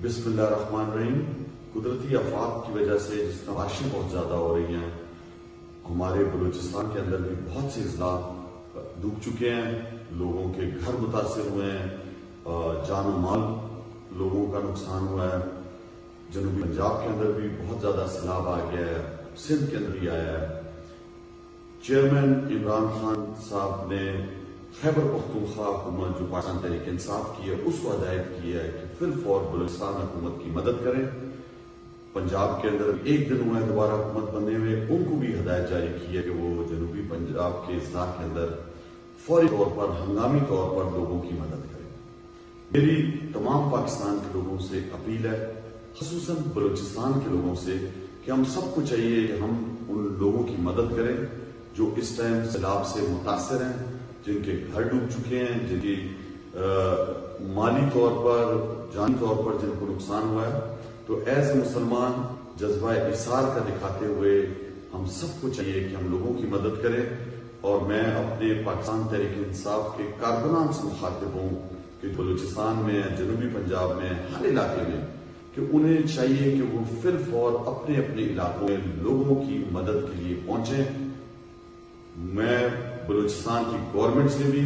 بسم اللہ الرحمن الرحیم۔ قدرتی آفات کی وجہ سے جس طرح بارشیں بہت زیادہ ہو رہی ہیں، ہمارے بلوچستان کے اندر بھی بہت سے اضلاع ڈوب چکے ہیں، لوگوں کے گھر متاثر ہوئے ہیں، جان و مال لوگوں کا نقصان ہوا ہے۔ جنوبی پنجاب کے اندر بھی بہت زیادہ سیلاب آ گیا ہے، سندھ کے اندر بھی آیا ہے۔ چیئرمین عمران خان صاحب نے خیبر پختونخوا حکومت جو پاکستان تحریک انصاف کی ہے اس کو ہدایت کی ہے کہ فی الفور بلوچستان حکومت کی مدد کریں۔ پنجاب کے اندر ایک دن ہوا ہے دوبارہ حکومت بننے ہوئے، ان کو بھی ہدایت جاری کی ہے کہ وہ جنوبی پنجاب کے اضلاع کے اندر فوری طور پر ہنگامی طور پر لوگوں کی مدد کریں۔ میری تمام پاکستان کے لوگوں سے اپیل ہے، خصوصاً بلوچستان کے لوگوں سے، کہ ہم سب کو چاہیے کہ ہم ان لوگوں کی مدد کریں جو اس ٹائم سیلاب سے متاثر ہیں، جن کے گھر ڈوب چکے ہیں، جن کی مالی طور پر جانی طور پر جن کو نقصان ہوا ہے۔ تو ایز اے مسلمان جذبہ ایثار کا دکھاتے ہوئے ہم سب کو چاہیے کہ ہم لوگوں کی مدد کریں، اور میں اپنے پاکستان تحریک انصاف کے کارکنان سے مخاطب ہوں کہ بلوچستان میں، جنوبی پنجاب میں، ہر علاقے میں، کہ انہیں چاہیے کہ وہ فی الفور اپنے اپنے علاقوں میں لوگوں کی مدد کے لیے پہنچیں۔ میں بلوچستان کی گورنمنٹ سے بھی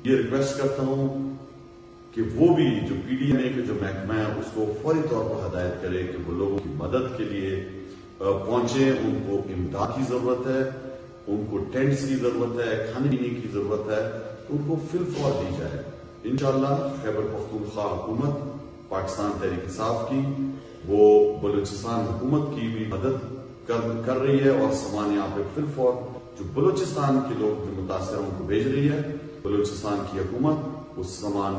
یہ ریکویسٹ کرتا ہوں کہ وہ بھی جو پی ڈی ایم اے کے جو محکمہ ہے اس کو فوری طور پر ہدایت کرے کہ وہ لوگوں کی مدد کے لیے پہنچیں۔ ان کو امداد کی ضرورت ہے، ان کو ٹینٹس کی ضرورت ہے، کھانے پینے کی ضرورت ہے، تو ان کو فی الفور دی جائے۔ انشاءاللہ خیبر پختونخوا حکومت پاکستان تحریک انصاف کی وہ بلوچستان حکومت کی بھی مدد کر رہی ہے، اور سامان یہاں پہ فی الفور جو بلوچستان کے لوگ جو متاثر ہیں ان کو بھیج رہی ہے۔ بلوچستان کی حکومت وہ سامان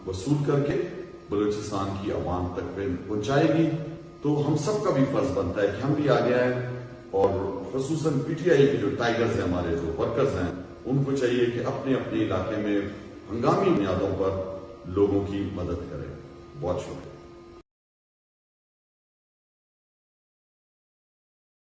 وصول کر کے بلوچستان کی عوام تک پہنچائے گی۔ تو ہم سب کا بھی فرض بنتا ہے کہ ہم بھی آگے آئیں، اور خصوصاً پی ٹی آئی کے جو ٹائیگرز ہیں، ہمارے جو ورکرز ہیں، ان کو چاہیے کہ اپنے اپنے علاقے میں ہنگامی بنیادوں پر لوگوں کی مدد کریں۔ بہت شکریہ۔